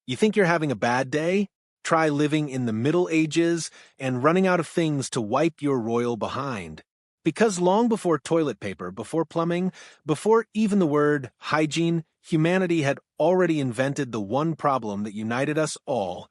You think you're having a bad day? Try living in the Middle Ages and running out of things to wipe your royal behind. Because long before toilet paper, before plumbing, before even the word hygiene, humanity had already invented the one problem that united us all: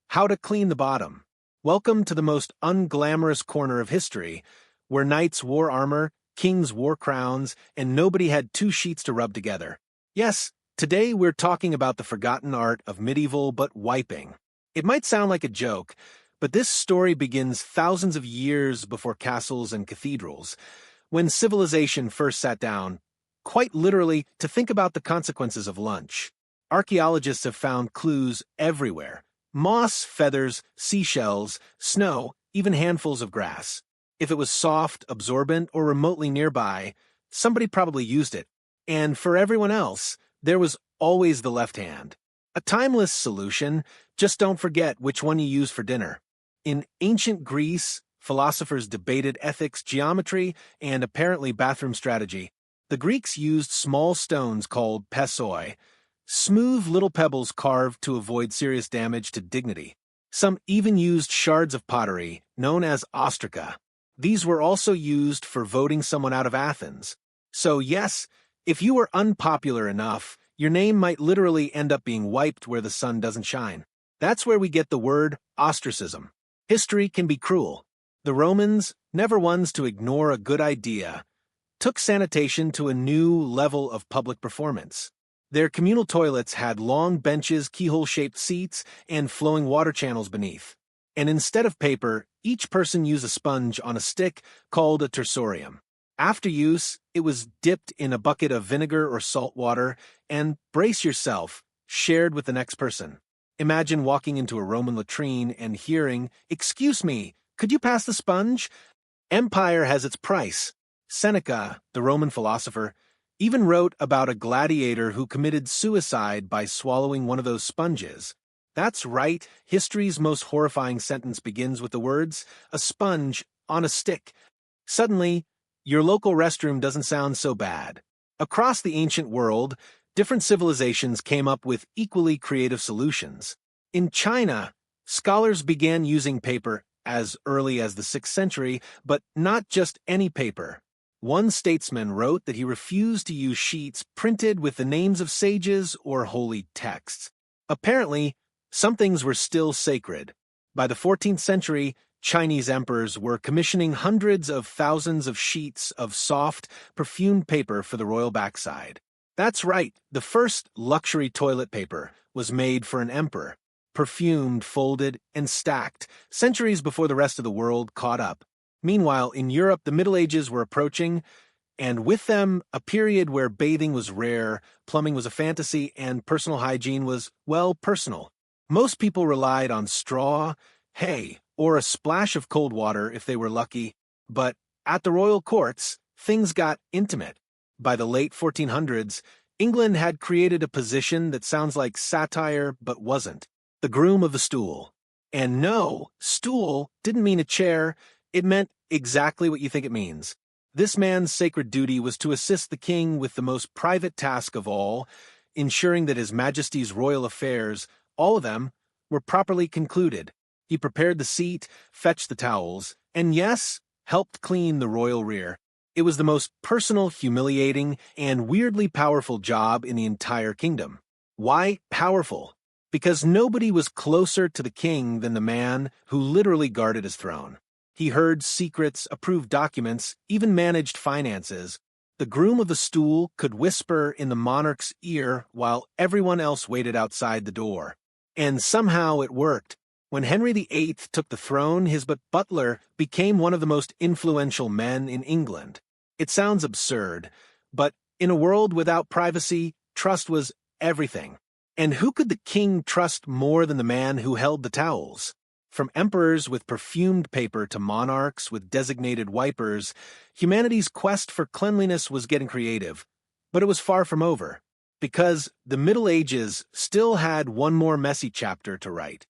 how to clean the bottom. Welcome to the most unglamorous corner of history, where knights wore armor, kings wore crowns, and nobody had two sheets to rub together. Yes, today we're talking about the forgotten art of medieval but wiping. It might sound like a joke, but this story begins thousands of years before castles and cathedrals, when civilization first sat down, quite literally, to think about the consequences of lunch. Archaeologists have found clues everywhere: moss, feathers, seashells, snow, even handfuls of grass. If it was soft, absorbent, or remotely nearby, somebody probably used it. And for everyone else, there was always the left hand. A timeless solution, just don't forget which one you use for dinner. In ancient Greece, philosophers debated ethics, geometry, and apparently bathroom strategy. The Greeks used small stones called pessoi, smooth little pebbles carved to avoid serious damage to dignity. Some even used shards of pottery, known as ostraca. These were also used for voting someone out of Athens. So yes, if you were unpopular enough, your name might literally end up being wiped where the sun doesn't shine. That's where we get the word ostracism. History can be cruel. The Romans, never ones to ignore a good idea, took sanitation to a new level of public performance. Their communal toilets had long benches, keyhole-shaped seats, and flowing water channels beneath. And instead of paper, each person used a sponge on a stick called a tersorium. After use, it was dipped in a bucket of vinegar or salt water and, brace yourself, shared with the next person. Imagine walking into a Roman latrine and hearing, "Excuse me, could you pass the sponge?" Empire has its price. Seneca, the Roman philosopher, even wrote about a gladiator who committed suicide by swallowing one of those sponges. That's right, history's most horrifying sentence begins with the words, "a sponge on a stick." Suddenly, your local restroom doesn't sound so bad. Across the ancient world, different civilizations came up with equally creative solutions. In China, scholars began using paper as early as the 6th century, but not just any paper. One statesman wrote that he refused to use sheets printed with the names of sages or holy texts. Apparently, some things were still sacred. By the 14th century, Chinese emperors were commissioning hundreds of thousands of sheets of soft, perfumed paper for the royal backside. That's right, the first luxury toilet paper was made for an emperor, perfumed, folded, and stacked, centuries before the rest of the world caught up. Meanwhile, in Europe, the Middle Ages were approaching, and with them, a period where bathing was rare, plumbing was a fantasy, and personal hygiene was, well, personal. Most people relied on straw, hay, or a splash of cold water if they were lucky, but at the royal courts, things got intimate. By the late 1400s, England had created a position that sounds like satire but wasn't: the groom of the stool. And no, stool didn't mean a chair, it meant exactly what you think it means. This man's sacred duty was to assist the king with the most private task of all, ensuring that His Majesty's royal affairs, all of them, were properly concluded. He prepared the seat, fetched the towels, and yes, helped clean the royal rear. It was the most personal, humiliating, and weirdly powerful job in the entire kingdom. Why powerful? Because nobody was closer to the king than the man who literally guarded his throne. He heard secrets, approved documents, even managed finances. The groom of the stool could whisper in the monarch's ear while everyone else waited outside the door. And somehow it worked. When Henry VIII took the throne, his butler became one of the most influential men in England. It sounds absurd, but in a world without privacy, trust was everything. And who could the king trust more than the man who held the towels? From emperors with perfumed paper to monarchs with designated wipers, humanity's quest for cleanliness was getting creative. But it was far from over, because the Middle Ages still had one more messy chapter to write.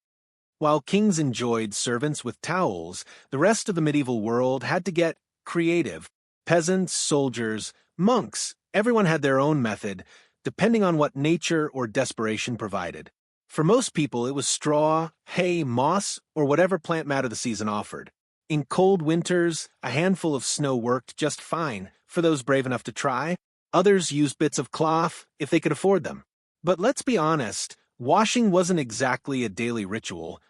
While kings enjoyed servants with towels, the rest of the medieval world had to get creative. Peasants, soldiers, monks, everyone had their own method, depending on what nature or desperation provided. For most people, it was straw, hay, moss, or whatever plant matter the season offered. In cold winters, a handful of snow worked just fine for those brave enough to try. Others used bits of cloth if they could afford them. But let's be honest, washing wasn't exactly a daily ritual,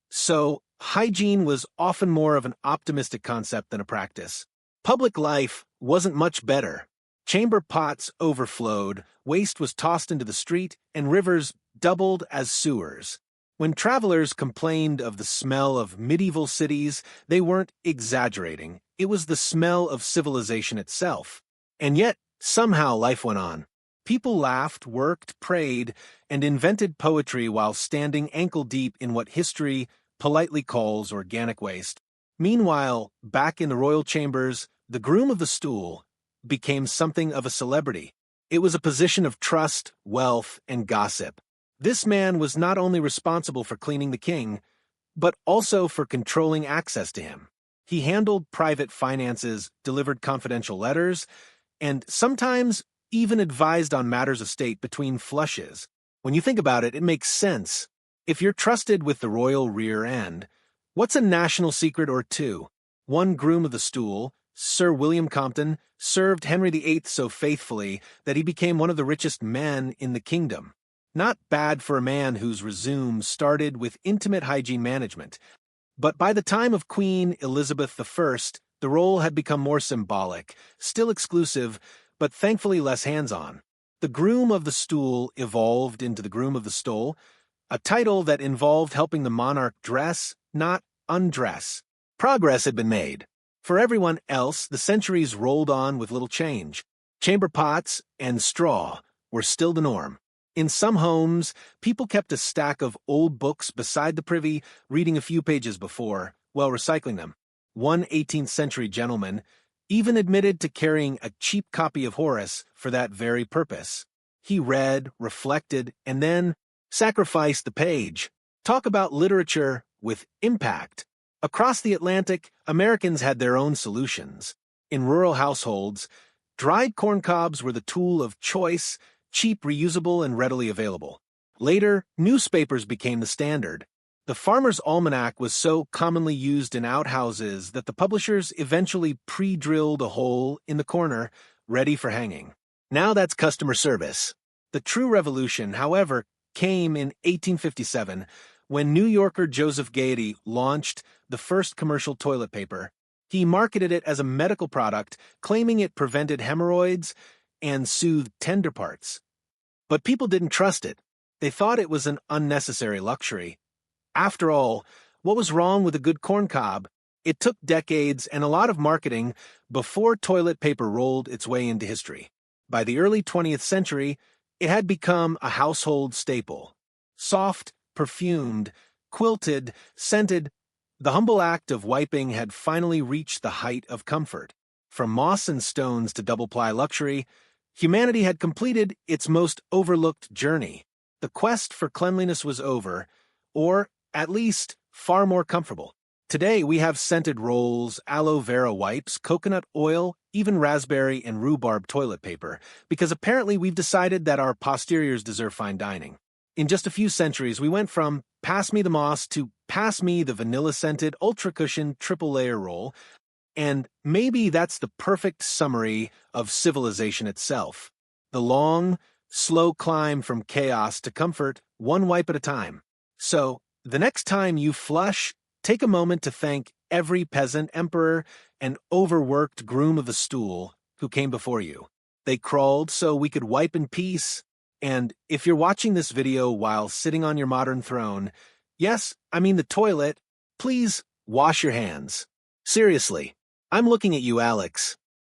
so hygiene was often more of an optimistic concept than a practice. Public life wasn't much better. Chamber pots overflowed, waste was tossed into the street, and rivers doubled as sewers. When travelers complained of the smell of medieval cities, they weren't exaggerating. It was the smell of civilization itself. And yet, somehow life went on. People laughed, worked, prayed, and invented poetry while standing ankle-deep in what history politely calls organic waste. Meanwhile, back in the royal chambers, the groom of the stool became something of a celebrity. It was a position of trust, wealth, and gossip. This man was not only responsible for cleaning the king, but also for controlling access to him. He handled private finances, delivered confidential letters, and sometimes even advised on matters of state between flushes. When you think about it, it makes sense. If you're trusted with the royal rear end, what's a national secret or two? One groom of the stool, Sir William Compton, served Henry VIII so faithfully that he became one of the richest men in the kingdom. Not bad for a man whose resume started with intimate hygiene management. But by the time of Queen Elizabeth I, the role had become more symbolic, still exclusive, but thankfully less hands-on. The groom of the stool evolved into the groom of the stole, a title that involved helping the monarch dress, not undress. Progress had been made. For everyone else, the centuries rolled on with little change. Chamber pots and straw were still the norm. In some homes, people kept a stack of old books beside the privy, reading a few pages before, while recycling them. One 18th-century gentleman even admitted to carrying a cheap copy of Horace for that very purpose. He read, reflected, and then sacrificed the page. Talk about literature with impact. Across the Atlantic, Americans had their own solutions. In rural households, dried corn cobs were the tool of choice, cheap, reusable, and readily available. Later, newspapers became the standard. The Farmer's Almanac was so commonly used in outhouses that the publishers eventually pre-drilled a hole in the corner, ready for hanging. Now that's customer service. The true revolution, however, came in 1857, when New Yorker Joseph Gaiety launched the first commercial toilet paper. He marketed it as a medical product, claiming it prevented hemorrhoids and soothed tender parts. But people didn't trust it. They thought it was an unnecessary luxury. After all, what was wrong with a good corn cob? It took decades and a lot of marketing before toilet paper rolled its way into history. By the early 20th century, it had become a household staple. Soft, perfumed, quilted, scented, the humble act of wiping had finally reached the height of comfort. From moss and stones to double-ply luxury, humanity had completed its most overlooked journey. The quest for cleanliness was over, or at least far more comfortable. Today we have scented rolls, aloe vera wipes, coconut oil, even raspberry and rhubarb toilet paper, because apparently we've decided that our posteriors deserve fine dining. In just a few centuries, we went from pass me the moss to pass me the vanilla-scented, ultra-cushioned triple-layer roll, and maybe that's the perfect summary of civilization itself. The long, slow climb from chaos to comfort, one wipe at a time. So, the next time you flush, take a moment to thank every peasant, emperor, and overworked groom of the stool who came before you. They crawled so we could wipe in peace. And if you're watching this video while sitting on your modern throne, yes, I mean the toilet, please wash your hands. Seriously, I'm looking at you, Alex.